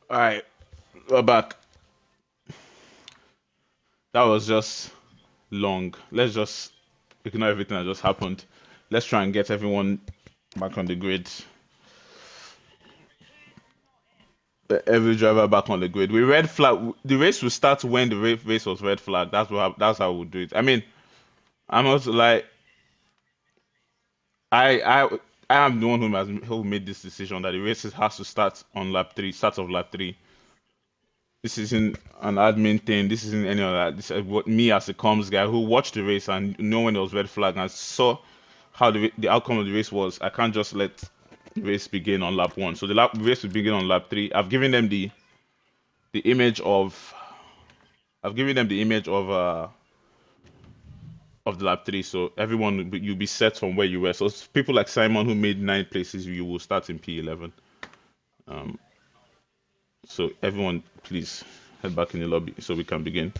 All right, we're back. That was just long. Let's just ignore everything that just happened. Let's try and get everyone back on the grid. Every driver back on the grid. We red flag. The race will start when the race was red flag. That's how we'll do it. I mean, I'm also like I I I am the one who made this decision that the race has to start on lap three, start of lap three. This isn't an admin thing. This isn't any of that. This is what me as a comms guy who watched the race and know when there was red flag and saw how the outcome of the race was. I can't just let the race begin on lap one. So the race will begin on lap three. I've given them the image of I've given them the image of the lap three. So everyone you'll be set from where you were. So people like Simon who made 9 places, you will start in P11. Um, so everyone, please head back in the lobby so we can begin.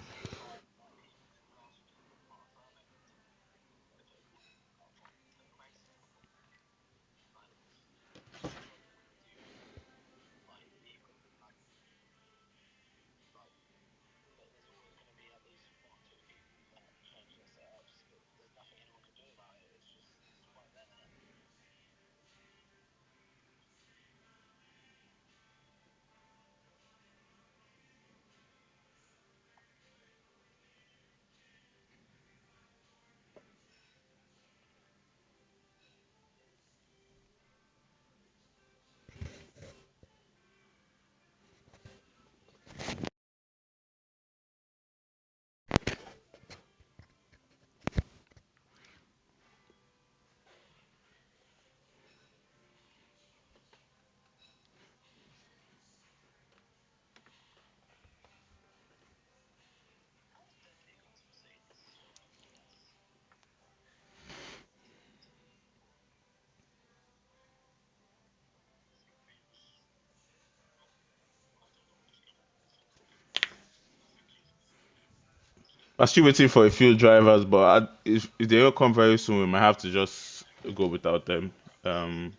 I'm still waiting for a few drivers, but if they don't come very soon, we might have to just go without them. Um,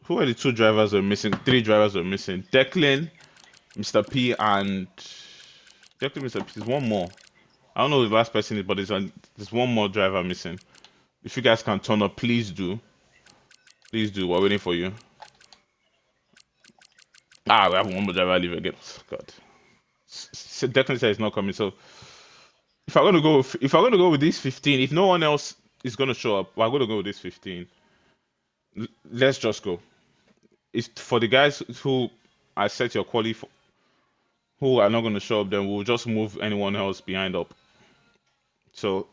who are the two drivers we're missing? Three drivers we're missing. Declan, Mr. P, and Declan, Mr. P. There's one more. I don't know who the last person is, but there's one more driver missing. If you guys can turn up, please do. Please do. We're waiting for you. Ah, we have one more driver leave again. God. Declan said he's not coming. So if I'm gonna go with these 15, if no one else is gonna show up, we're gonna go with this 15. Let's just go. It's for the guys who I set your quality for, who are not going to show up. Then we'll just move anyone else behind up. So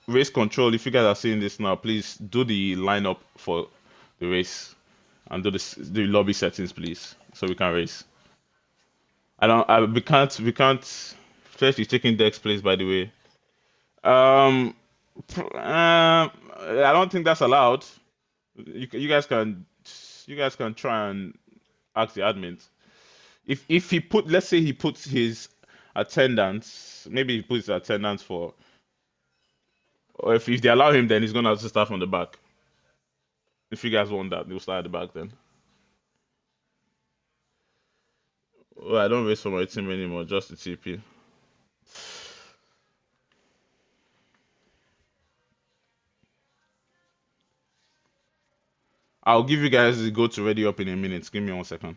race control. If you guys are seeing this now, please do the lineup for the race and do the lobby settings, please, so we can race. I don't. We can't. First, is taking Dex place, by the way. Um, I don't think that's allowed. You guys can. You guys can try and ask the admins. If he put, let's say he puts his attendance, maybe he puts his attendance for, or if they allow him, then he's gonna have to start from the back. If you guys want that, he'll start at the back then. Well, I don't race for my team anymore, just the TP. I'll give you guys the go to ready up in a minute. Give me 1 second.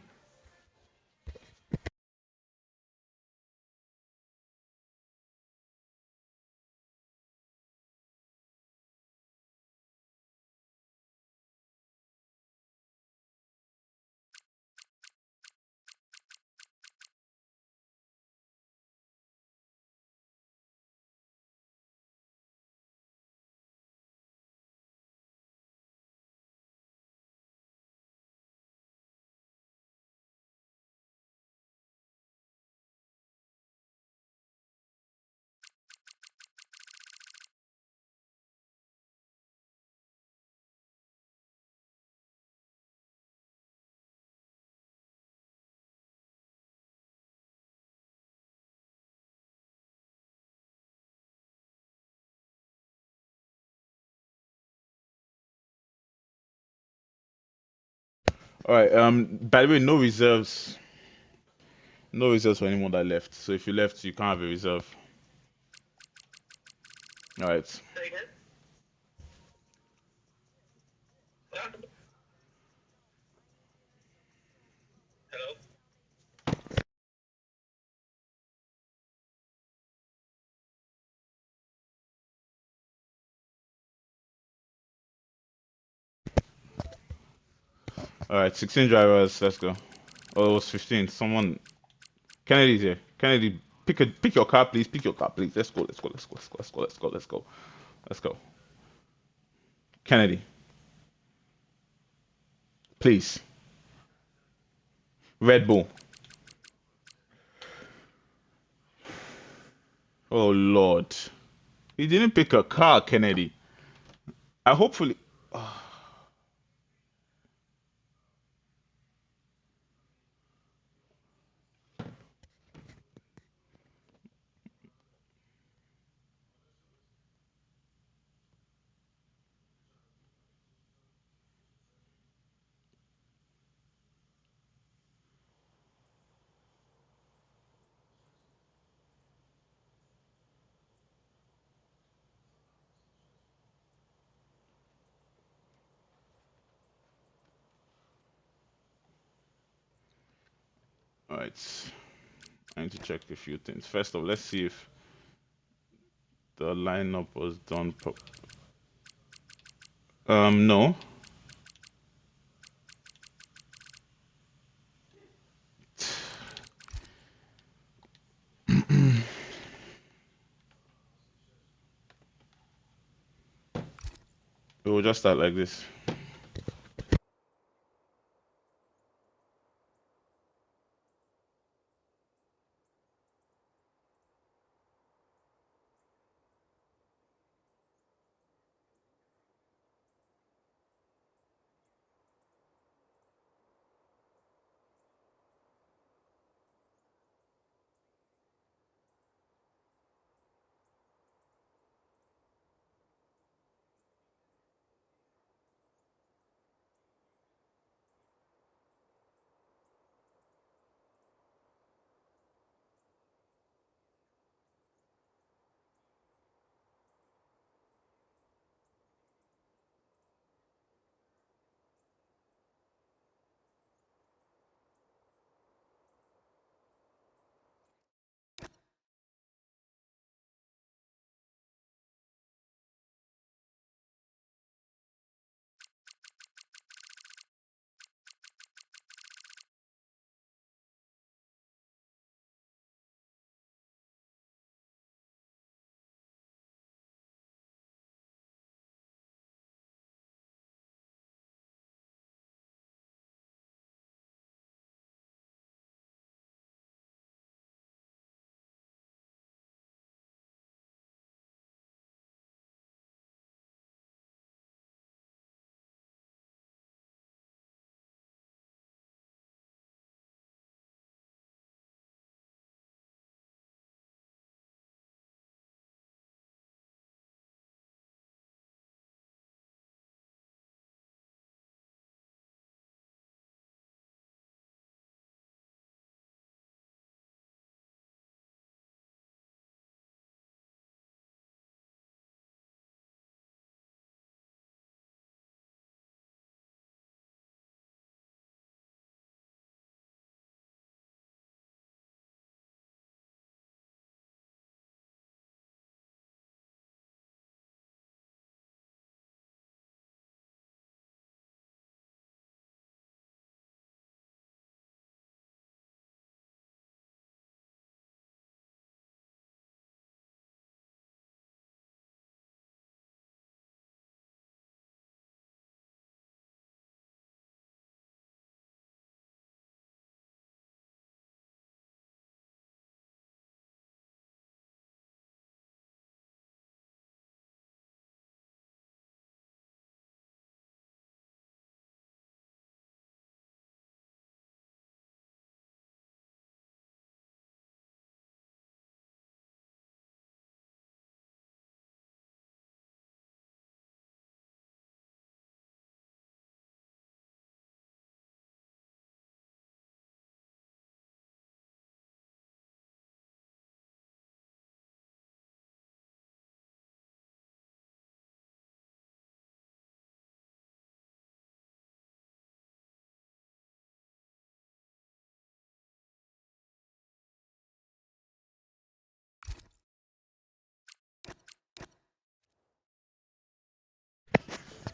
All right. By the way, no reserves. No reserves for anyone that left. So if you left, you can't have a reserve. All right. All right. 16 drivers. Let's go. Oh, it was 15. Someone. Kennedy's here. Kennedy, pick your car, please. Pick your car, please. Let's go. Let's go. Let's go. Let's go. Let's go. Let's go. Let's go. Let's go. Kennedy, please. Red Bull. Oh Lord. He didn't pick a car, Kennedy. I hopefully. All right. I need to check a few things. First off, let's see if the lineup was done. No. We will just start like this.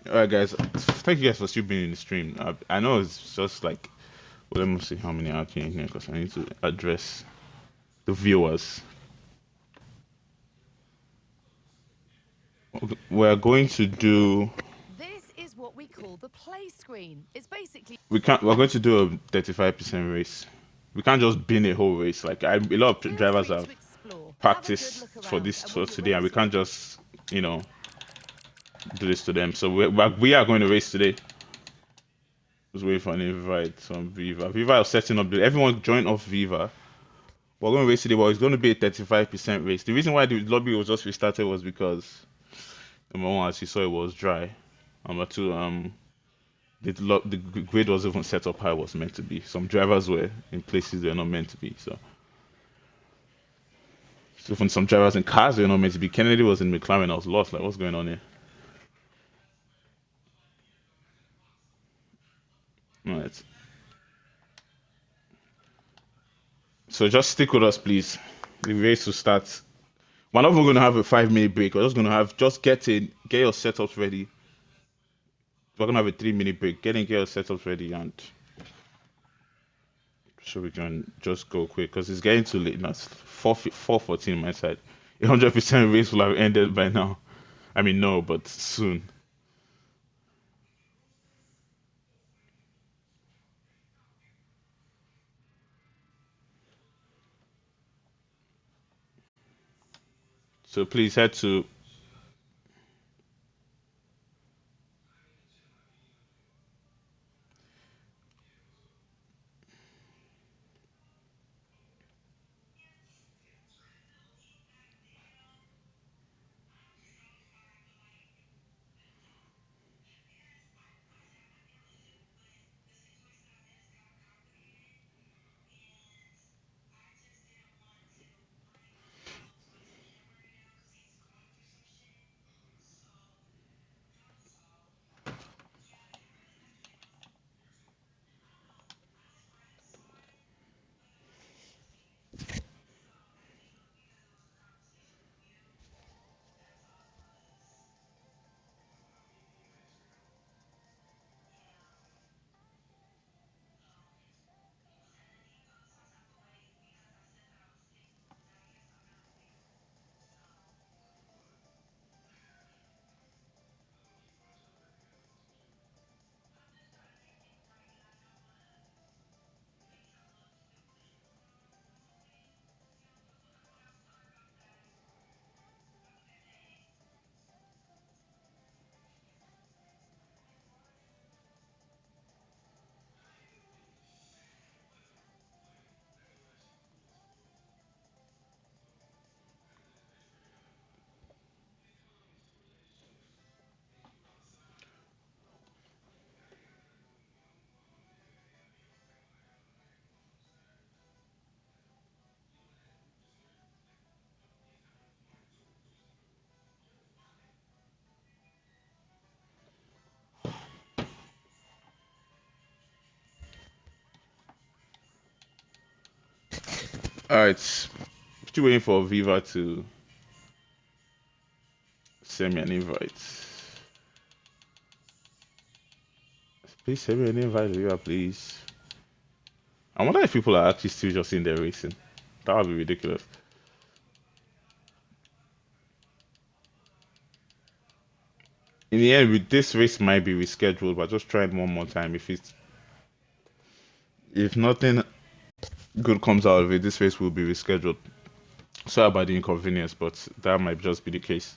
All right, guys. Thank you guys for still being in the stream. I know it's just like, well, let me see how many are in here because I need to address the viewers. Okay, we're going to do. This is what we call the play screen. It's basically We can't. We're going to do a 35% race. We can't just bin a whole race. Like a lot of feel drivers free have to explore. Have a good practiced look for around, this and for when you're today, and ready we to can't just do this to them. So we are going to race today. Just waiting for an invite from Viva. Viva is setting up. Everyone join off Viva. We're going to race today, but it's going to be a 35% race. The reason why the lobby was just restarted was because number one, as you saw, it was dry. Number two, the grid was even set up how it was meant to be. Some drivers were in places they're not meant to be. So even some drivers in cars they're not meant to be. Kennedy was in McLaren. I was lost. Like, what's going on here? All right. So just stick with us, please. The race will start. We're not even going to have a 5 minute break. We're just going to have get your setups ready. We're going to have a 3 minute break. Get your setups ready, and so we can just go quick because it's getting too late now. It's 4:14 my side. 100% race will have ended by now. I mean, no, but soon. So please head to. All right. Still waiting for Viva to send me an invite. Please send me an invite, Viva, please. I wonder if people are actually still just in there racing. That would be ridiculous. In the end, this race might be rescheduled, but just try it one more time. If nothing good comes out of it, this race will be rescheduled. Sorry about the inconvenience, but that might just be the case.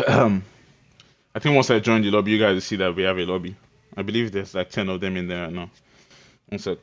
Um, I think once I join the lobby, you guys will see that we have a lobby. I believe there's like 10 of them in there right now. One sec.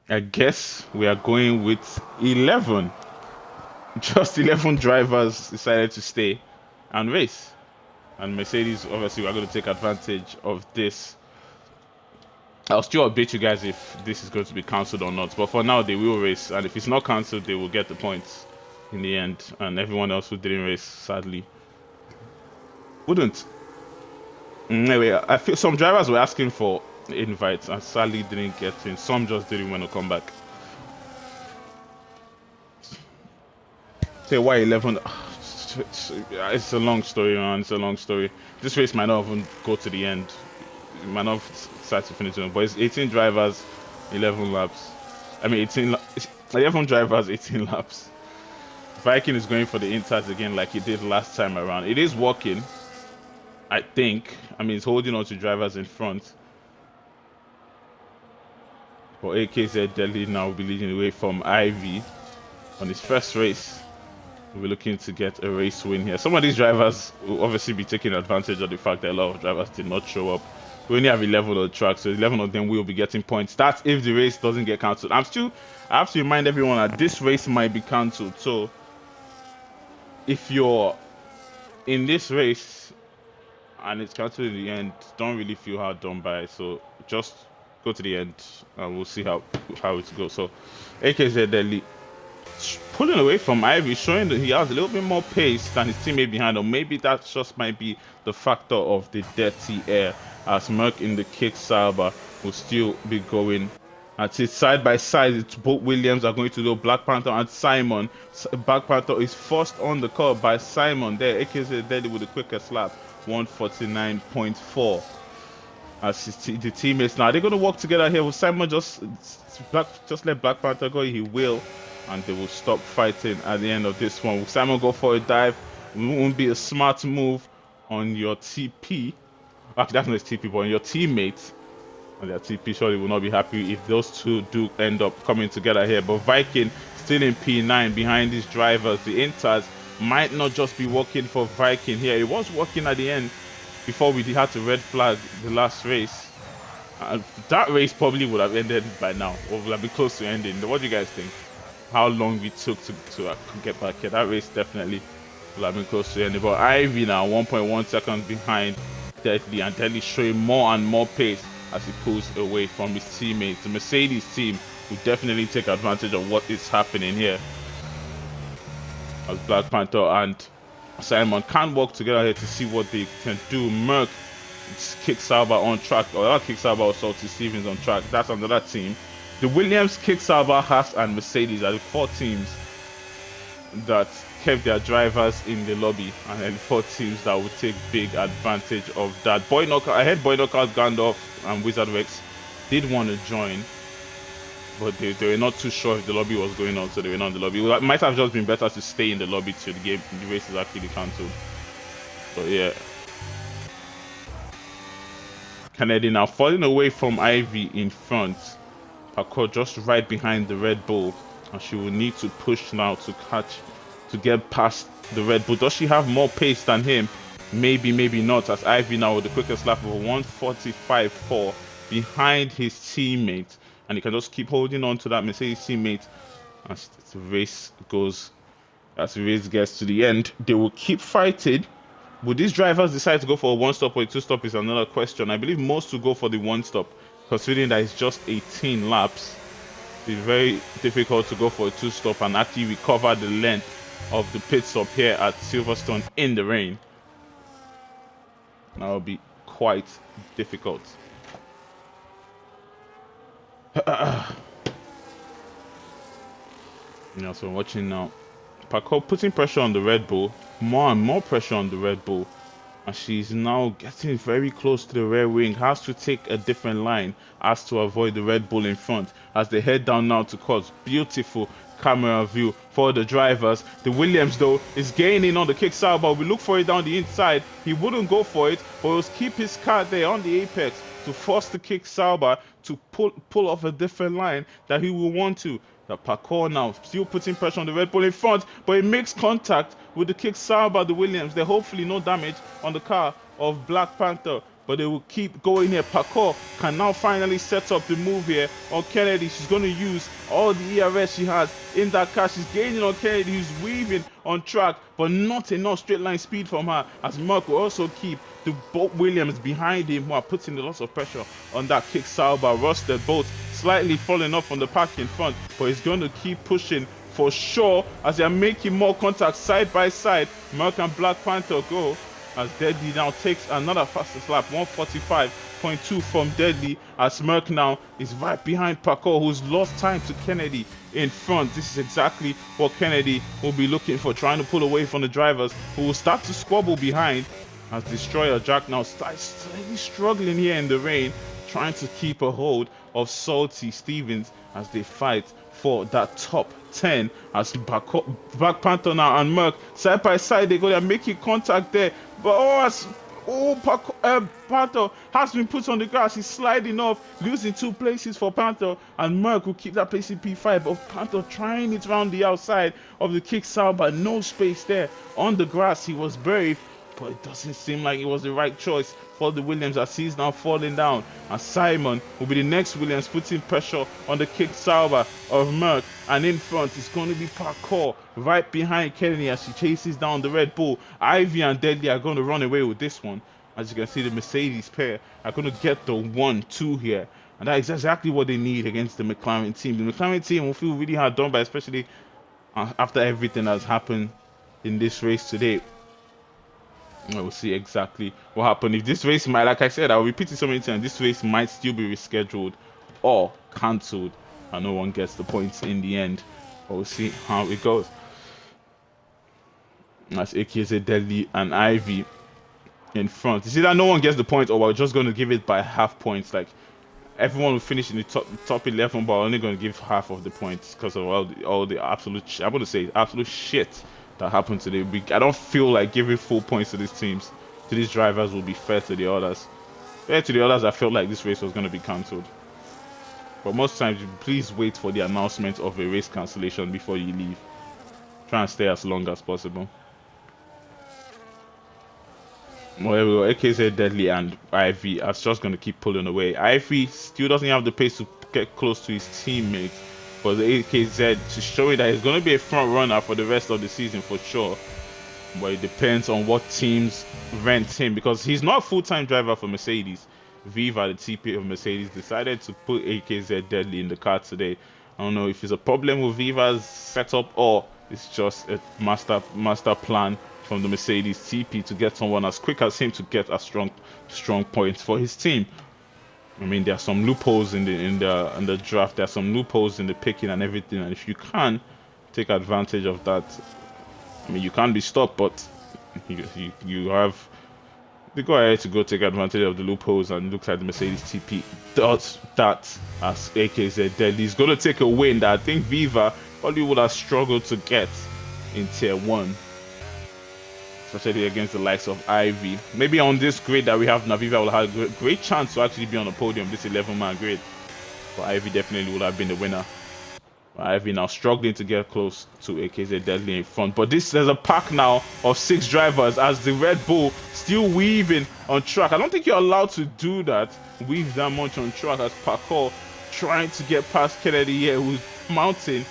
I guess we are going with 11. Just 11 drivers decided to stay and race. And Mercedes, obviously, we're going to take advantage of this. I'll still update you guys if this is going to be cancelled or not. But for now, they will race. And if it's not cancelled, they will get the points in the end. And everyone else who didn't race, sadly, wouldn't. Anyway, I feel some drivers were asking for invites and sadly didn't get in. Some just didn't want to come back. Say why 11? It's a long story, man. It's a long story. This race might not even go to the end. It might not start to finish, but it's 18 drivers, 11 laps. I mean, 11 drivers, 18 laps. Viking is going for the insights again like he did last time around. It is working, I think. I mean, he's holding on to drivers in front. But AKZ Delhi now will be leading away from Ivy on his first race. We're looking to get a race win here. Some of these drivers will obviously be taking advantage of the fact that a lot of drivers did not show up. We only have 11 on the track, so 11 of them will be getting points. That's if the race doesn't get cancelled. I have to remind everyone that this race might be cancelled. So if you're in this race and it's cancelled in the end, don't really feel hard done by it. So just go to the end and we'll see how it goes. So AKZ Delhi pulling away from Ivy, showing that he has a little bit more pace than his teammate behind him. Maybe that just might be the factor of the dirty air, as Merck in the kick Sauber will still be going. At it side by side, it's both Williams are going to go. Black Panther and Simon. Black Panther is first on the curve by Simon there. AKZ Delhi with the quickest lap, 149.4. As the teammates now, they're going to work together here. Will Simon just let Black Panther go? He will. And they will stop fighting at the end of this one. Will Simon go for a dive? It won't be a smart move on your TP. Actually, that's not his TP, but on your teammates. And their TP surely will not be happy if those two do end up coming together here. But Viking still in P9 behind these drivers. The Inters might not just be working for Viking here. It was working at the end before we had to red flag the last race. That race probably would have ended by now, or would have been close to ending. What do you guys think? How long we took to get back here? That race definitely will have been close to ending. But Ivy now 1.1 seconds behind Deadly, and Deadly showing more and more pace as he pulls away from his teammates. The Mercedes team will definitely take advantage of what is happening here, as Black Panther and Simon can work together here to see what they can do. Merck kicks Sauber on track, or that kicks Sauber or Salty Stevens on track. That's another team. The Williams, Kick Sauber, Haas, and Mercedes are the four teams that kept their drivers in the lobby, and then 4 teams that would take big advantage of that. Boy Knockout, I heard Boy Knockout, Gandalf, and Wizard Rex did want to join, but they were not too sure if the lobby was going on, so they were not in the lobby. It might have just been better to stay in the lobby till the race is actually cancelled. So yeah. Kennedy now falling away from Ivy in front. Parkour just right behind the Red Bull, and she will need to push now to get past the Red Bull. Does she have more pace than him? Maybe, maybe not, as Ivy now with the quickest lap of 145.4 behind his teammate, and he can just keep holding on to that Mercedes teammate as the race gets to the end. They will keep fighting. Would these drivers decide to go for a 1-stop or a 2-stop is another question. I believe most will go for the 1-stop, considering that it's just 18 laps. It's very difficult to go for a 2-stop and actually recover the length of the pit stop here at Silverstone in the rain. That will be quite difficult. Yeah, so watching now. Parkour putting pressure on the Red Bull, more and more pressure on the Red Bull, and she's now getting very close to the rear wing. Has to take a different line, has to avoid the Red Bull in front as they head down now to course. Beautiful camera view for the drivers. The Williams though is gaining on the kick Sauber. We look for it down the inside. He wouldn't go for it, but he'll keep his car there on the apex to force the kick Sauber to pull off a different line that he will want to. The Parkour now still putting pressure on the Red Bull in front, but it makes contact with the kick Sauber, the Williams. There hopefully no damage on the car of Black Panther. but they will keep going here. Parkour can now finally set up the move here on Kennedy. She's going to use all the ERS she has in that car. She's gaining on Kennedy, who's weaving on track, but not enough straight line speed from her, as Merck will also keep the boat Williams behind him, who are putting a lot of pressure on that kick Sauber. Rusted boat slightly falling off on the pack in front, but he's going to keep pushing for sure as they're making more contact side by side. Merck and Black Panther go as Deadly now takes another fastest lap, 145.2 from Deadly, as Merck now is right behind Parkour, who's lost time to Kennedy in front. This is exactly what Kennedy will be looking for, trying to pull away from the drivers who will start to squabble behind, as Destroyer Jack now starts slightly struggling here in the rain, trying to keep a hold of Salty Stevens as they fight for that top 10, as Black Panther now and Merck side by side, they're making contact there, but Panther has been put on the grass. He's sliding off, losing 2 places for Panther, and Merck will keep that place in P5, but Panther trying it around the outside of the kick Sauber, no space there on the grass. He was brave, but it doesn't seem like it was the right choice for the Williams, as he's now falling down, and Simon will be the next Williams, putting pressure on the kick Sauber of Merck, and in front it's going to be Parkour right behind Kennedy as she chases down the Red Bull. Ivy and Deadly are going to run away with this one. As you can see, the Mercedes pair are going to get the 1-2 here, and that is exactly what they need against the McLaren team. The McLaren team will feel really hard done by, especially after everything that's happened in this race today. We'll see exactly what happened. If this race might, like I said, I'll repeat it so many times, this race might still be rescheduled or cancelled, and no one gets the points in the end. But we'll see how it goes. That's AKZ, Deadly, and Ivy in front. You see that no one gets the point, or we're just going to give it by half points. Like, everyone will finish in the top 11, but we're only going to give half of the points because of all the absolute, I'm going to say absolute shit that happened today. I don't feel like giving full points to these teams, to these drivers, will be fair to the others. Fair to the others, I felt like this race was going to be cancelled. But most times, please wait for the announcement of a race cancellation before you leave. Try and stay as long as possible. Well, there we go. AKZ, Deadly, and Ivy are just going to keep pulling away. Ivy still doesn't have the pace to get close to his teammates, but the AKZ is showing that he's going to be a front runner for the rest of the season for sure. But it depends on what teams rent him, because he's not a full-time driver for Mercedes. Viva, the TP of Mercedes, decided to put AKZ Deadly in the car today. I don't know if it's a problem with Viva's setup or it's just a master plan from the Mercedes TP to get someone as quick as him to get a strong points for his team. I mean, there are some loopholes in the draft. There are some loopholes in the picking and everything. And if you can take advantage of that, I mean, you can't be stopped. But you have the go ahead to go take advantage of the loopholes. And it looks like the Mercedes TP does that, as AKZ Deadly is going to take a win that I think Viva probably would have struggled to get in Tier 1. Especially against the likes of Ivy. Maybe on this grid that we have, Naviva will have a great chance to actually be on the podium, this 11-man grid. But Ivy definitely would have been the winner. Ivy now struggling to get close to AKZ Deadly in front. But there's a pack now of 6 drivers as the Red Bull still weaving on track. I don't think you're allowed to do that, weave that much on track, as Parkour trying to get past Kennedy here, who's mounting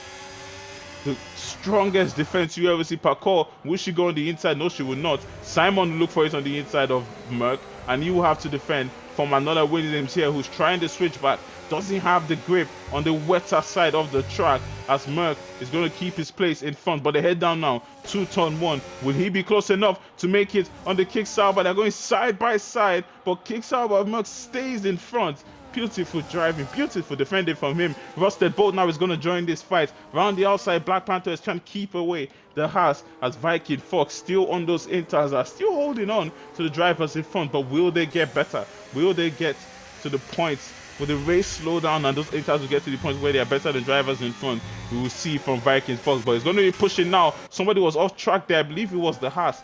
the strongest defense you ever see. Parkour, will she go on the inside? No, she will not. Simon will look for it on the inside of Merck, and you will have to defend from another Williams here, who's trying to switch back. Doesn't have the grip on the wetter side of the track, as Merck is going to keep his place in front. But they head down now to turn 1. Will he be close enough to make it on the kick Sauber? They're going side by side, but kick Sauber, Merck stays in front. Beautiful driving, beautiful defending from him. Rusted Bolt now is going to join this fight. Round the outside, Black Panther is trying to keep away the Haas, as Viking Fox still on those inters are still holding on to the drivers in front. But will they get better? Will they get to the points? Will the race slow down and those inters will get to the point where they are better than drivers in front? We will see from Viking Fox, but it's going to be pushing now. Somebody was off track there. I believe it was the Haas.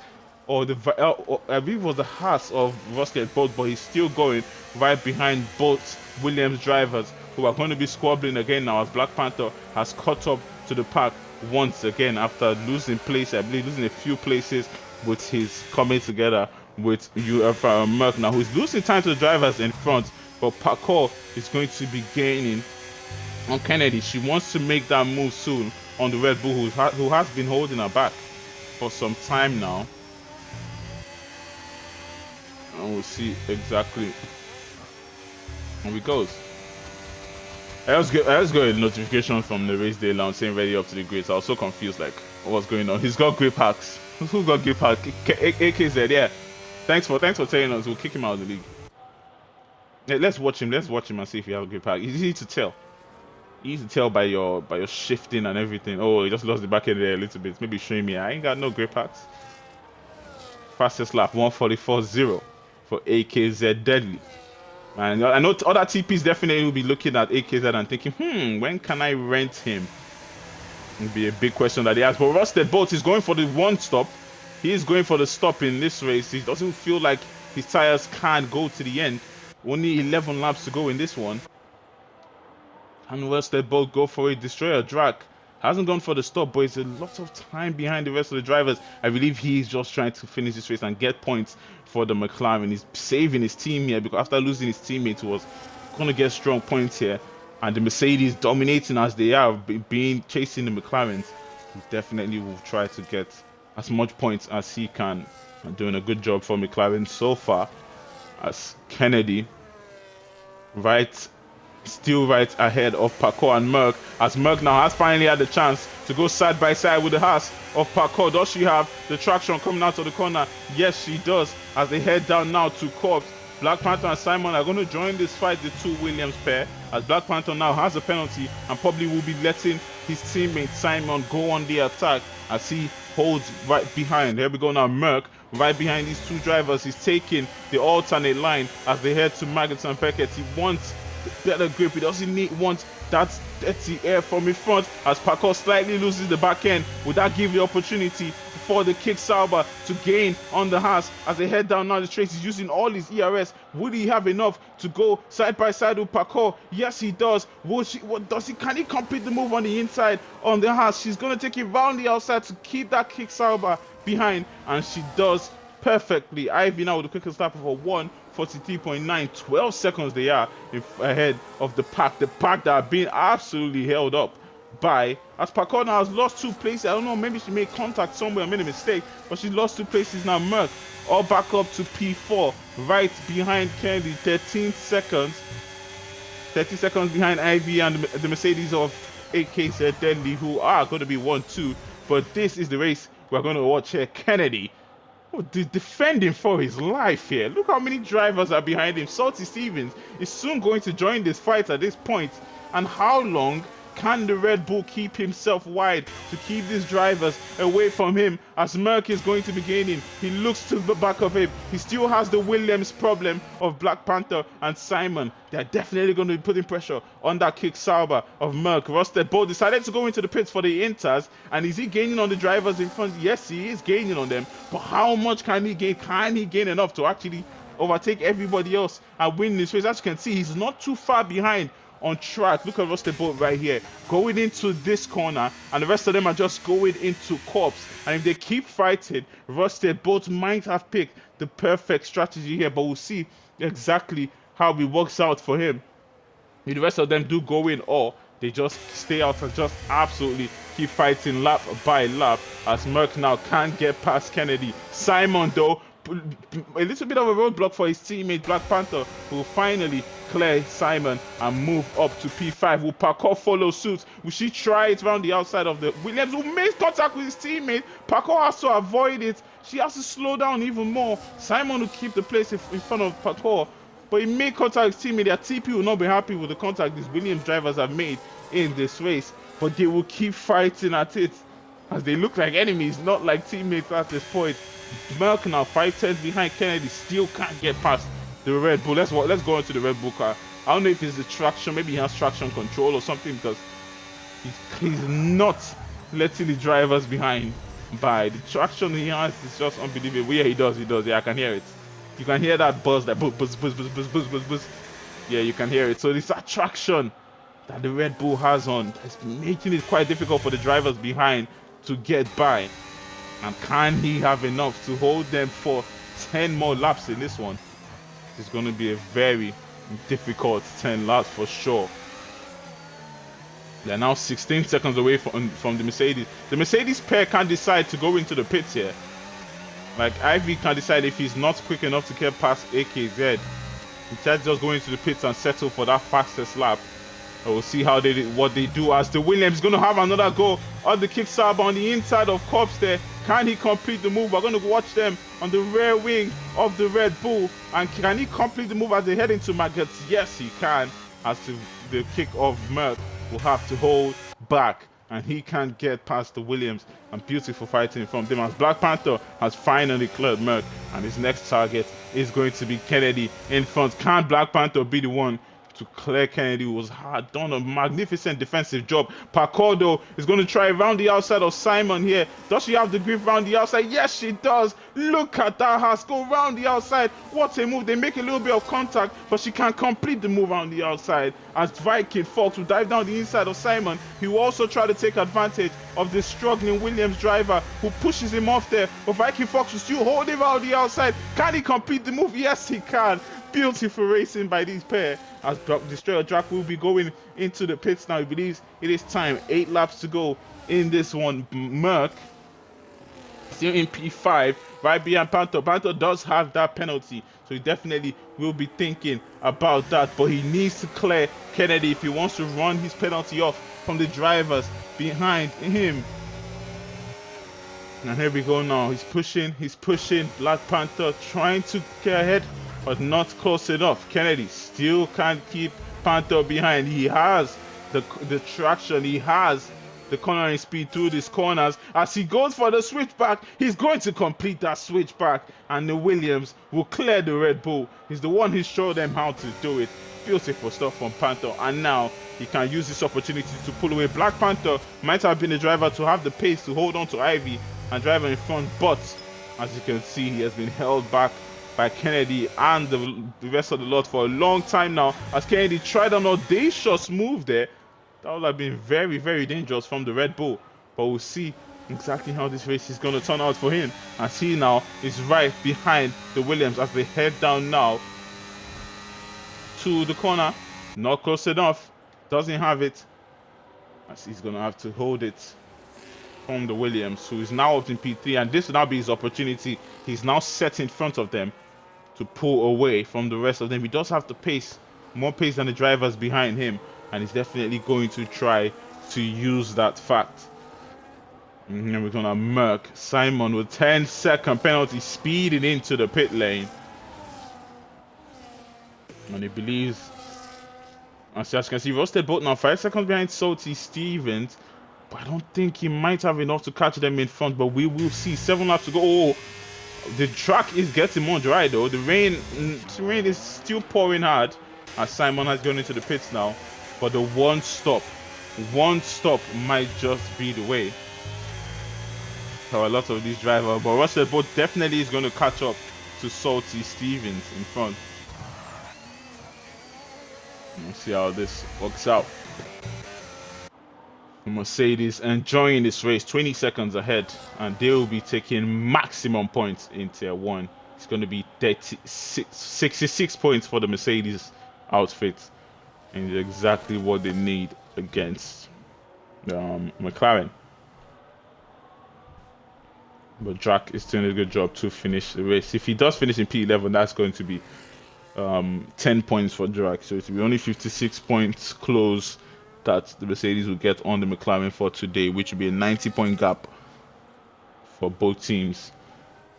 I believe it was the Haas of Rusted Bolt, but he's still going right behind both Williams drivers, who are going to be squabbling again now, as Black Panther has caught up to the pack once again after losing place, I believe losing a few places with his coming together with UFRL Merck now, who's losing time to the drivers in front, but Parkour is going to be gaining on Kennedy. She wants to make that move soon on the Red Bull, who has been holding her back for some time now. And we'll see exactly how it goes. I just got a notification from the race day lounge saying ready up to the grid. So I was so confused, like, what's going on? He's got grip hacks. Who got grip hacks? AKZ, yeah. Thanks for telling us. We'll kick him out of the league. Yeah, let's watch him and see if he has a grip hack. It's easy to tell. Easy to tell by your shifting and everything. Oh, he just lost the back end there a little bit. Maybe showing me I ain't got no grip hacks. Fastest lap 144.0 for AKZ Deadly. And I know other TPs definitely will be looking at AKZ and thinking, when can I rent him? It'll be a big question that he has. But Rusted Bolt is going for the one stop. He is going for the stop in this race. He doesn't feel like his tires can't go to the end. Only 11 laps to go in this one. And Rusted Bolt go for it. Destroyer Drag hasn't gone for the stop, but it's a lot of time behind the rest of the drivers. I believe he's just trying to finish this race and get points for the McLaren. He's saving his team here because after losing his teammate, he was going to get strong points here. And the Mercedes dominating as they are, chasing the McLarens, he definitely will try to get as much points as he can. And doing a good job for McLaren so far. As Kennedy, still right ahead of Parkour and Merck, as Merck now has finally had the chance to go side by side with the Haas of Parkour. Does she have the traction coming out of the corner? Yes, she does, as they head down now to Corps. Black Panther and Simon are going to join this fight, the two Williams pair, as Black Panther now has a penalty and probably will be letting his teammate Simon go on the attack as he holds right behind. Here we go now, Merck right behind these two drivers. He's taking the alternate line as they head to Maggots and Beckett. He wants better grip. He doesn't want that dirty air from in front as Parkour slightly loses the back end. Would that give the opportunity for the Kick Sauber to gain on the Haas as they head down now the straight? He's using all his ERS. Would he have enough to go side by side with Parkour? Yes, he does. Can he complete the move on the inside on the Haas? She's going to take it round the outside to keep that Kick Sauber behind, and she does perfectly. Ivy now with the quickest lap of a 1:43.9, 12 seconds they are ahead of the pack that are being absolutely held up by, as Parkour now has lost 2 places. I don't know, maybe she made contact somewhere, made a mistake, but she lost 2 places now. Merck all back up to P4, right behind Kennedy, 13 seconds behind Ivy and the Mercedes of AKZ Deadly, who are going to be 1-2. But this is the race we're going to watch here. Kennedy defending for his life here. Look how many drivers are behind him. Salty Stevens is soon going to join this fight at this point. And how long can the Red Bull keep himself wide to keep these drivers away from him as Merck is going to be gaining? He looks to the back of him. He still has the Williams problem of Black Panther and Simon. They're definitely going to be putting pressure on that Kick Sauber of Merck. Rusted Bolt decided to go into the pits for the Inters. And is he gaining on the drivers in front? Yes, he is gaining on them. But how much can he gain? Can he gain enough to actually overtake everybody else and win this race? As you can see, he's not too far behind on track. Look at Rusted Bolt right here going into this corner, and the rest of them are just going into Corps. And if they keep fighting, Rusted Bolt might have picked the perfect strategy here, but we'll see exactly how it works out for him. If the rest of them do go in, or they just stay out and just absolutely keep fighting lap by lap, as Merck now can't get past Kennedy. Simon though, a little bit of a roadblock for his teammate Black Panther, who will finally clear Simon and move up to P5. Will Parkour follow suit? Will she try it around the outside of the Williams, who makes contact with his teammate? Parkour has to avoid it. She has to slow down even more. Simon will keep the place in front of Parkour, but he made contact with his teammate. Their TP will not be happy with the contact these Williams drivers have made in this race, but they will keep fighting at it as they look like enemies, not like teammates at this point. Merck now 5 tenths behind Kennedy, still can't get past the Red Bull. Let's go into the Red Bull car. I don't know if it's the traction, maybe he has traction control or something, because he's not letting the drivers behind by. The traction he has is just unbelievable. Yeah, he does. Yeah, I can hear it. You can hear that buzz, that buzz, buzz, buzz, buzz, buzz, buzz, buzz, buzz. Yeah, you can hear it. So it's that traction that the Red Bull has on that's making it quite difficult for the drivers behind to get by. And can he have enough to hold them for 10 more laps in this one. It's going to be a very difficult 10 laps for sure. They're now 16 seconds away from the Mercedes. The Mercedes pair can't decide to go into the pits here. Like, Ivy can decide if he's not quick enough to get past AKZ. Instead, just go into the pits and settle for that fastest lap. And we'll see how what they do, as the Williams is going to have another go on the kickstart on the inside of Corps there. Can he complete the move? We're going to watch them on the rear wing of the Red Bull. And can he complete the move as they head into Maggots? Yes, he can. As to the kick of Merck, will have to hold back, and he can't get past the Williams. And beautiful fighting from them, as Black Panther has finally cleared Merck, and his next target is going to be Kennedy in front. Can Black Panther be the one to clear Kennedy, who was hard done a magnificent defensive job? Pacordo is going to try around the outside of Simon here. Does she have the grip around the outside? Yes, she does. Look at that Haas go around the outside. What a move. They make a little bit of contact, but she can't complete the move on the outside, as Viking Fox will dive down the inside of Simon. He will also try to take advantage of the struggling Williams driver, who pushes him off there, but Viking Fox will still hold him out the outside. Can he complete the move? Yes, he can. Beautiful racing by these pair, as Destroyer Drac will be going into the pits now. He believes it is time. 8 laps to go in this one. Merck still in P5, right behind Panther. Panther does have that penalty, so he definitely will be thinking about that, but he needs to clear Kennedy if he wants to run his penalty off from the drivers behind him. And here we go now. He's pushing. Black Panther trying to get ahead, but not close enough. Kennedy still can't keep Panther behind. He has the traction. He has the cornering speed through these corners. As he goes for the switchback, he's going to complete that switchback, and the Williams will clear the Red Bull. He's the one who showed them how to do it. Beautiful stuff from Panther, and now he can use this opportunity to pull away. Black Panther might have been the driver to have the pace to hold on to Ivy and driver in front, but as you can see, he has been held back by Kennedy and the rest of the lot for a long time now, as Kennedy tried an audacious move there. That would have been very, very dangerous from the Red Bull, but we'll see exactly how this race is going to turn out for him, as he now is right behind the Williams as they head down now to the corner. Not close enough, doesn't have it, as he's going to have to hold it from the Williams, who is now up in P3, and this will now be his opportunity. He's now set in front of them to pull away from the rest of them. He does have the pace, more pace than the drivers behind him, and he's definitely going to try to use that fact. And then we're going to Merck Simon with 10-second penalty, speeding into the pit lane, and he believes, as you can see, Rusted both now 5 seconds behind Salty Stevens, but I don't think he might have enough to catch them in front, but we will see. 7 laps to go. Oh, the track is getting more dry though. The rain is still pouring hard, as Simon has gone into the pits now, but the one stop might just be the way for a lot of these drivers. But Russell Boat definitely is going to catch up to Salty Stevens in front. We'll see how this works out. Mercedes enjoying this race, 20 seconds ahead, and they will be taking maximum points in tier 1. It's going to be 66 points for the Mercedes outfit, and exactly what they need against McLaren. But Drac is doing a good job to finish the race. If he does finish in P11, that's going to be 10 points for Drac, so it will be only 56 points close that the Mercedes will get on the McLaren for today, which will be a 90-point gap for both teams,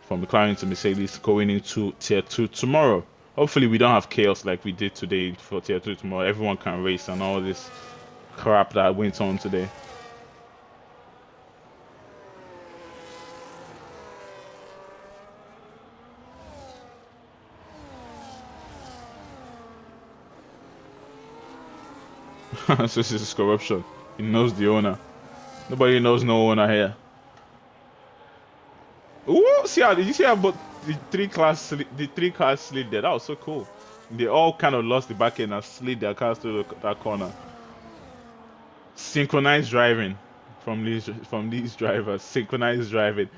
from McLaren to Mercedes, going into tier 2 tomorrow. Hopefully we don't have chaos like we did today for tier 2 tomorrow. Everyone can race and all this crap that went on today. So this is corruption. He knows the owner. Nobody knows no owner here. Ooh, see how, did you see how the three cars slid there? That was so cool. They all kind of lost the back end and slid their cars to that corner. Synchronized driving from these drivers. Synchronized driving.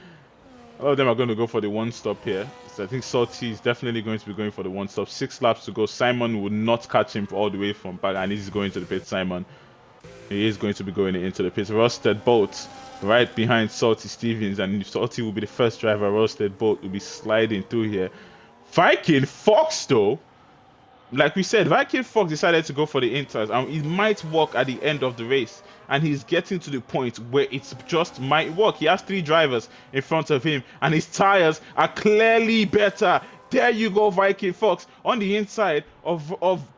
All of them are going to go for the one stop here. So I think Salty is definitely going to be going for the one stop. 6 laps to go. Simon will not catch him all the way from back, and he's going to the pit. Simon, he is going to be going into the pit. Rusted Bolt right behind Salty Stevens, and Salty will be the first driver. Rusted Bolt will be sliding through here. Viking Fox though, like we said, Viking Fox decided to go for the inters, and it might work at the end of the race. And he's getting to the point where it just might work. He has 3 drivers in front of him, and his tires are clearly better. There you go, Viking Fox. On the inside of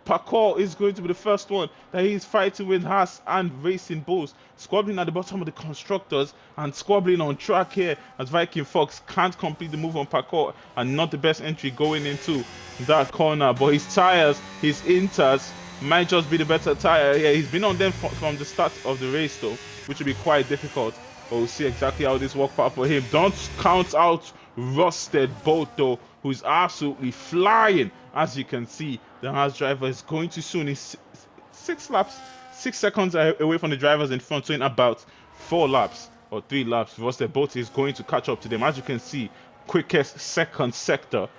Parkour is going to be the first one that he's fighting with Haas and Racing Bulls. Squabbling at the bottom of the constructors and squabbling on track here as Viking Fox can't complete the move on Parkour, and not the best entry going into that corner. But his tires, his inters, might just be the better tire here. He's been on them from the start of the race though, which will be quite difficult. But we'll see exactly how this works out for him. Don't count out Rusted Bolt though, who's absolutely flying. As you can see, the Haas driver is going to soon. He's 6 seconds away from the drivers in front, so in about 4 laps or 3 laps, Rusted Bolt is going to catch up to them. As you can see, quickest second sector.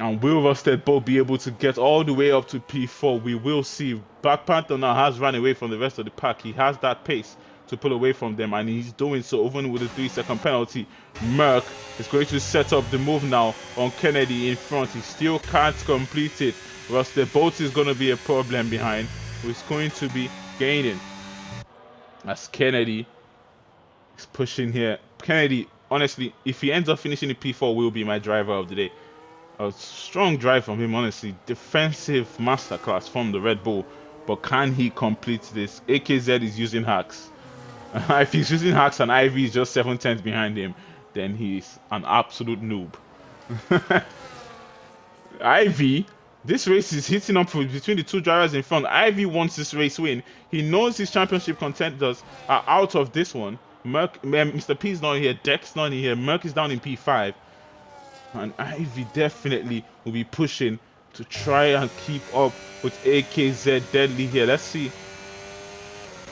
And will Rusted Bolt be able to get all the way up to P4? We will see. Black Panther now has run away from the rest of the pack. He has that pace to pull away from them, and he's doing so even with a 3-second penalty. Merck is going to set up the move now on Kennedy in front. He still can't complete it. Rusted Bolt is going to be a problem behind, who is going to be gaining as Kennedy is pushing here. Kennedy, honestly, if he ends up finishing in P4, will be my driver of the day. A strong drive from him, honestly. Defensive masterclass from the Red Bull. But can he complete this? AKZ is using hacks. If he's using hacks and Ivy is just 7/10 behind him, then he's an absolute noob. Ivy, this race is hitting up between the 2 drivers in front. Ivy wants this race win. He knows his championship contenders are out of this one. Merck, Mr. P is not here. Dex not here. Merck is down in P5. And Ivy definitely will be pushing to try and keep up with AKZ Deadly here. Let's see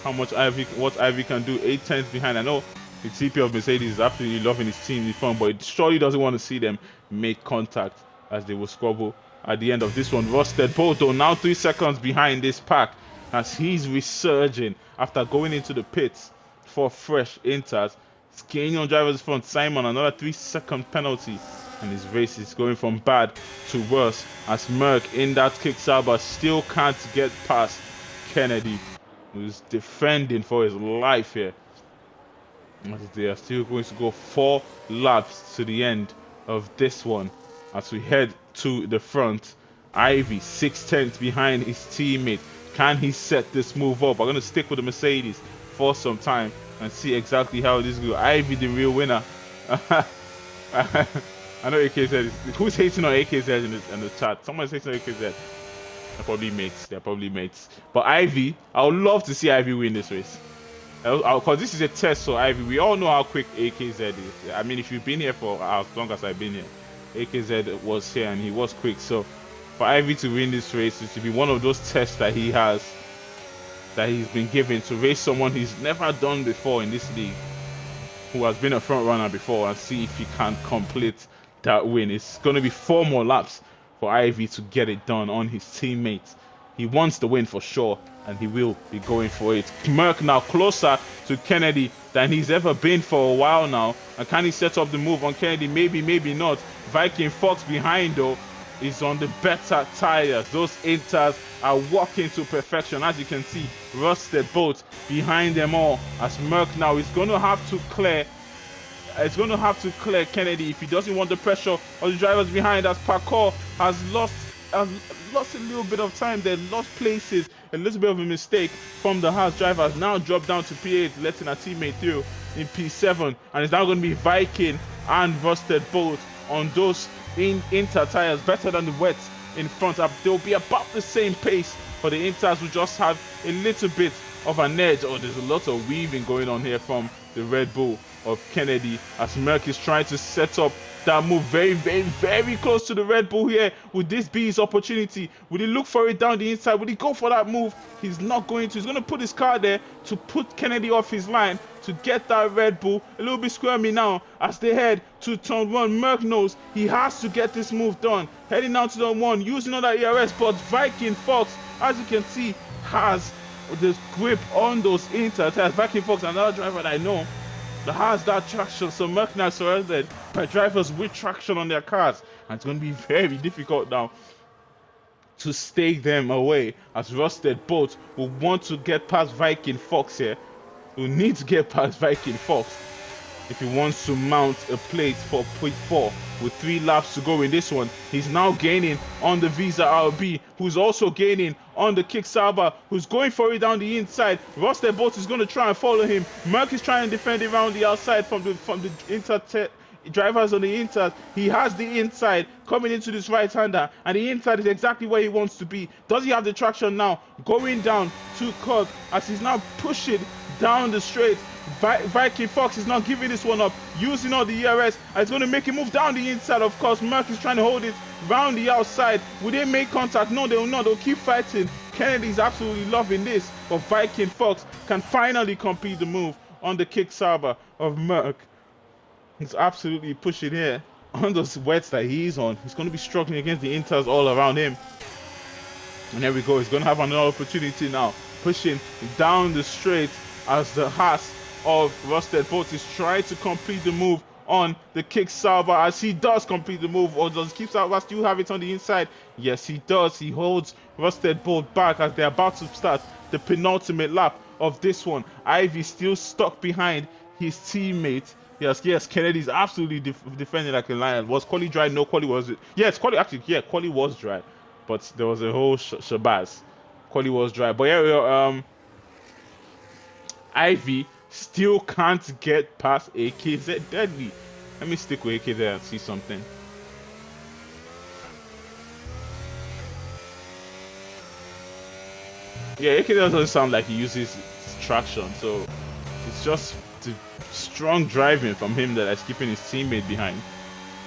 how much what Ivy can do. 8/10 behind. I know the TP of Mercedes is absolutely loving his team in front, but it surely doesn't want to see them make contact as they will squabble at the end of this one. Rusted Bolt though now 3 seconds behind this pack as he's resurging after going into the pits for fresh inters. Gaining on drivers front. Simon, another 3-second penalty. And his race is going from bad to worse as Merck in that kick-saber still can't get past Kennedy, who's defending for his life here. As they are still going to go 4 laps to the end of this one as we head to the front. Ivy 6/10 behind his teammate. Can he set this move up? I'm going to stick with the Mercedes for some time and see exactly how this goes. Ivy the real winner. I know AKZ is... Who's hating on AKZ in the chat? Someone's hating on AKZ. They're probably mates. They're probably mates. But Ivy, I would love to see Ivy win this race. Because this is a test for Ivy. We all know how quick AKZ is. I mean, if you've been here for as long as I've been here, AKZ was here and he was quick. So for Ivy to win this race, it should be one of those tests that he has, that he's been given to race someone he's never done before in this league, who has been a front runner before, and see if he can complete that win. It's going to be 4 more laps for Ivy to get it done on his teammates. He wants the win for sure, and he will be going for it. Merck now closer to Kennedy than he's ever been for a while now. And can he set up the move on Kennedy? Maybe, maybe not. Viking Fox behind though is on the better tires. Those inters are working to perfection. As you can see, Rusted Bolt behind them all as Merck now is going to have to clear. It's going to have to clear Kennedy if he doesn't want the pressure of the drivers behind, as Parkour has lost a little bit of time. They lost places, a little bit of a mistake from the Haas drivers. Now dropped down to P8, letting a teammate through in P7, and it's now going to be Viking and Rusted Bolt on those inter tires, better than the wets in front. They'll be about the same pace, but the inters will just have a little bit of an edge. Oh, there's a lot of weaving going on here from the Red Bull of Kennedy as Merck is trying to set up that move. Very, very, very close to the Red Bull here. Would this be his opportunity? Would he look for it down the inside? Would he go for that move? He's not going to. He's going to put his car there to put Kennedy off his line to get that Red Bull. A little bit squirmy now as they head to turn 1. Merc knows he has to get this move done. Heading down to turn 1, using all that ERS, but Viking Fox, as you can see, has the grip on those inter tires. Viking Fox, another driver that I know that has that traction. So Merc now surrounded by drivers with traction on their cars, and it's going to be very difficult now to stay them away, as Rusted Bolt will want to get past Viking Fox here. Will need to get past Viking Fox if he wants to mount a plate for P4 with 3 laps to go in this one. He's now gaining on the Visa RB, who's also gaining on the Kick Sauber, who's going for it down the inside. Rusted Bolt is going to try and follow him. Merc is trying to defend around the outside from the inter drivers on the inside. He has the inside coming into this right-hander, and the inside is exactly where he wants to be. Does he have the traction now? Going down to Cook as he's now pushing down the straight. Viking Fox is not giving this one up, using all the ERS, and it's going to make him move down the inside. Of course, Merc is trying to hold it round the outside. Will they make contact? No, they will not. They'll keep fighting. Kennedy's absolutely loving this, but Viking Fox can finally complete the move on the Kick Sauber of Merc. He's absolutely pushing here on those wets that he's on. He's going to be struggling against the inters all around him. And there we go. He's going to have another opportunity now, pushing down the straight as the Haas of Rusted Bolt is trying to complete the move on the Kick Sauber. As he does complete the move, or does Kick Sauber still have it on the inside? Yes, he does. He holds Rusted Bolt back as they're about to start the penultimate lap of this one. Ivy still stuck behind his teammate. Yes, Kennedy's absolutely defending like a lion. Was quali dry? No, quali was it? Yes, quali actually, yeah, quali was dry, but there was a whole shabazz. Quali was dry, but yeah, Ivy still can't get past AKZ Deadly. Let me stick with AK there and see something. Yeah, AK doesn't sound like he uses traction, so it's just the strong driving from him that is keeping his teammate behind.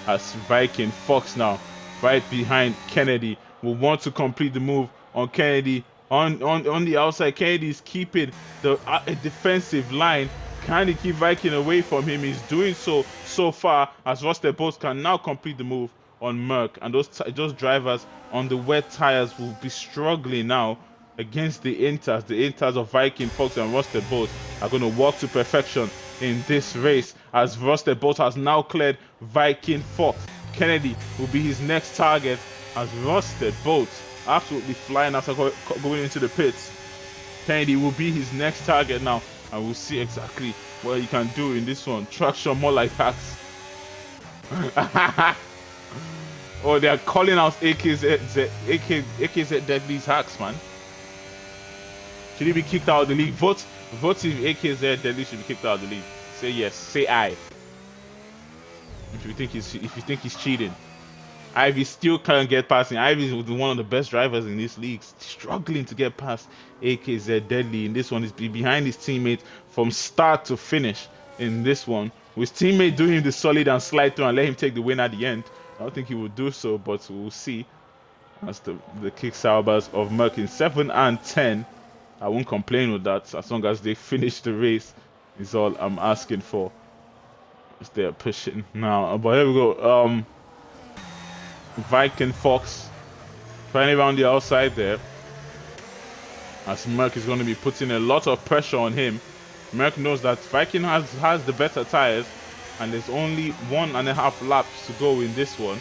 As Viking Fox now right behind Kennedy will want to complete the move on Kennedy on the outside. Kennedy is keeping the defensive line. Can he keep Viking away from him? He's doing so far, as Rusted Bolt can now complete the move on Merc, and those drivers on the wet tires will be struggling now against the inters. The inters of Viking Fox and Rusted Bolt are going to walk to perfection in this race, as Rusted Bolt has now cleared Viking Fox. Kennedy will be his next target, as Rusted Bolt absolutely flying after going into the pits. Kennedy will be his next target now, and we'll see exactly what he can do in this one. Traction more like hacks. Oh, they are calling out AKZ Deadly's hacks, man. Should he be kicked out of the league? Vote if AKZ Deadly should be kicked out of the league. Say yes. Say aye. If you think he's cheating. Ivy still can't get past him. Ivy is one of the best drivers in this league, struggling to get past AKZ Deadly. In this one, he's behind his teammate from start to finish. In this one, with his teammate doing him the solid and slide through and let him take the win at the end. I don't think he will do so, but we'll see. As the Kick Saubers of Merc in 7 and 10. I won't complain with that, as long as they finish the race is all I'm asking for. As they're pushing now. But here we go. Viking Fox trying around the outside there, as Merc is going to be putting a lot of pressure on him. Merc knows that Viking has the better tires, and there's only 1.5 laps to go in this one.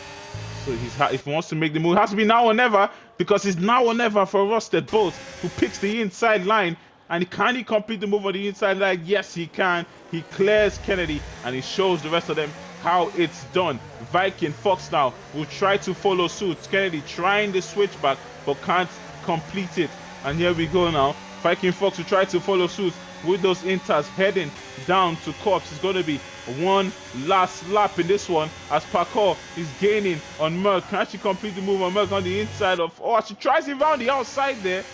So if he wants to make the move, it has to be now or never, because it's now or never for Rusted Bolt, who picks the inside line. And can he complete the move on the inside line? Yes, he can. He clears Kennedy, and he shows the rest of them how it's done. Viking Fox now will try to follow suit. Kennedy trying the switchback, but can't complete it. And here we go now. Viking Fox will try to follow suit with those inters heading down to Corps. It's going to be one last lap in this one, as Parkour is gaining on Merc. Can she complete the move on Merc on the inside of... Oh, she tries it around the outside there.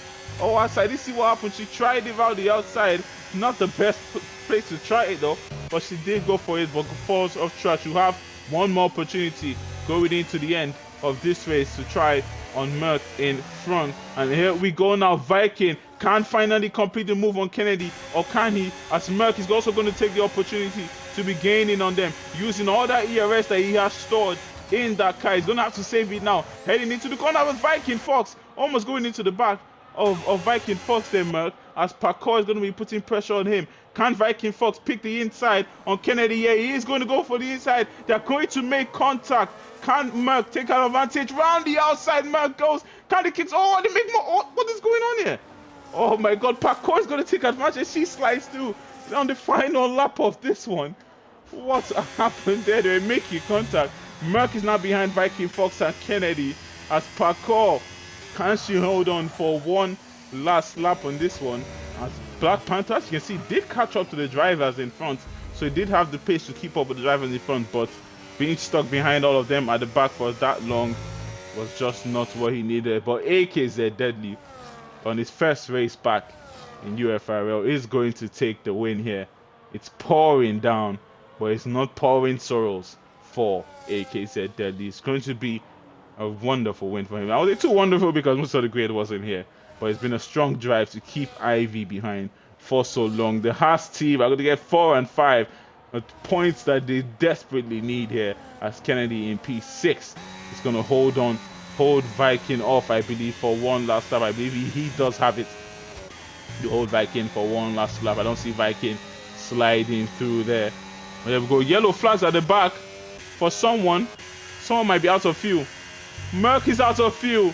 Oh, outside. Let's see what happened. She tried it around the outside. Not the best place to try it though, but she did go for it, but falls off track. You have One more opportunity going into the end of this race to try on Merck in front. And here we go now. Viking can't finally complete the move on Kennedy, or can he? As Merck is also going to take the opportunity to be gaining on them, using all that ERS that he has stored in that car. He's going to have to save it now. Heading into the corner with Viking Fox, almost going into the back of Viking Fox there, Merck, as Parkour is going to be putting pressure on him. Can Viking Fox pick the inside on Kennedy? Yeah, he is going to go for the inside. They're going to make contact. Can Merck take an advantage? Round the outside, Merck goes. Can the kids? Oh, they make more. Oh, what is going on here? Oh my God, Parkour is going to take advantage. She slides through on the final lap of this one. What happened there? They were making contact. Merck is now behind Viking Fox and Kennedy as Parkour. Can she hold on for one last lap on this one? As Black Panther, as you can see, did catch up to the drivers in front, so he did have the pace to keep up with the drivers in front, but being stuck behind all of them at the back for that long was just not what he needed. But AKZ Deadly, on his first race back in UFRL, is going to take the win here. It's pouring down, but it's not pouring sorrows for AKZ Deadly. It's going to be a wonderful win for him. I was say too wonderful because most of the grid wasn't here, but it's been a strong drive to keep Ivy behind for so long. The Haas team are going to get 4 and 5 points that they desperately need here, as Kennedy in P6 is going to hold Viking off, I believe, for one last lap. I believe he does have it to hold Viking for one last lap. I don't see Viking sliding through there. But there we go. Yellow flags at the back for someone. Someone might be out of fuel. Merck is out of fuel.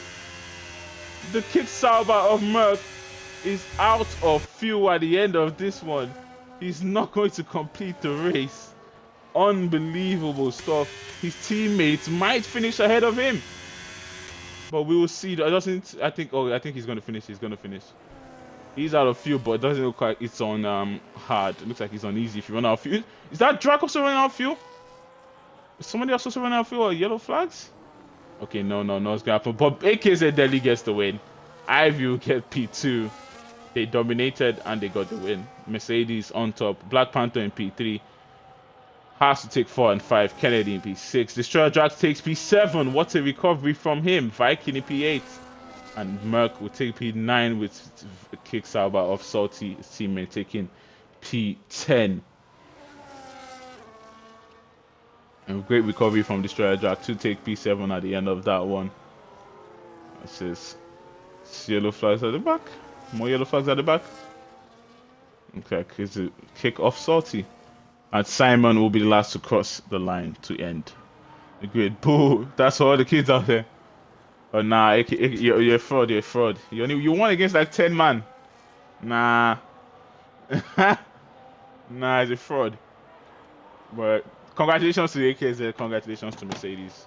The Kick Sauber of Merck is out of fuel at the end of this one. He's not going to complete the race. Unbelievable stuff. His teammates might finish ahead of him, but we will see. I think he's going to finish. He's out of fuel, but it doesn't look like it's on hard. It looks like he's on easy. If you run out of fuel, is that Drac also running out of fuel? Is somebody else also running out of fuel or yellow flags? Okay, no, it's gonna happen. But AKZ Delhi gets the win. Ivy will get P2. They dominated and they got the win. Mercedes on top. Black Panther in P3. Has to take 4 and 5. Kennedy in P6. Destroyer Drax takes P7. What a recovery from him. Viking in P8. And Merck will take P9 with Kick Sauber of Salty, his teammate, taking P10. And great recovery from Destroyer Jack to take P7 at the end of that one. This is yellow flags at the back. More yellow flags at the back. Okay, it's a kick off Salty. And Simon will be the last to cross the line to end the grid. Boo! That's all the kids out there. Oh nah, you're a fraud. You're a fraud. You won against like 10 man. Nah. Nah, it's a fraud. But congratulations to the AKZ. Congratulations to Mercedes.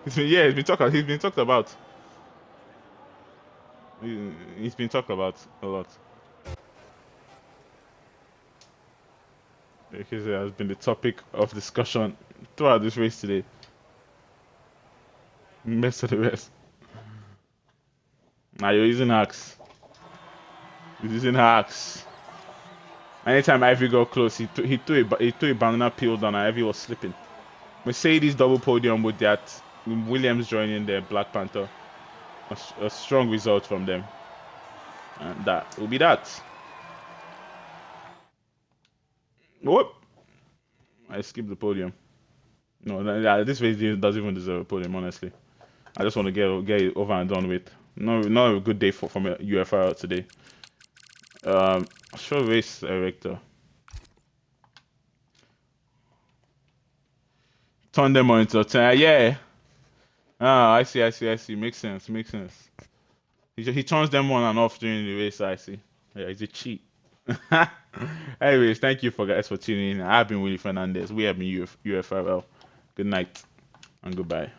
He's been talked about. He's been talked about a lot. Because it has been the topic of discussion throughout this race today. Best of the rest. Now you're using hacks. Anytime Ivy got close, he threw a banana peel down and Ivy was slipping. Mercedes double podium with that. Williams joining the Black Panther. A strong result from them. And that will be that. Whoop! I skipped the podium. No, this race doesn't even deserve a podium, honestly. I just want to get it over and done with. Not a good day from a UFRL today. Show race director. Turn them on into a 10. Yeah. Ah, I see. Makes sense. He turns them on and off during the race. I see. Yeah, it's a cheat. Anyways, thank you guys for tuning in. I've been Willie Fernandez. We have been UFRL. Good night and goodbye.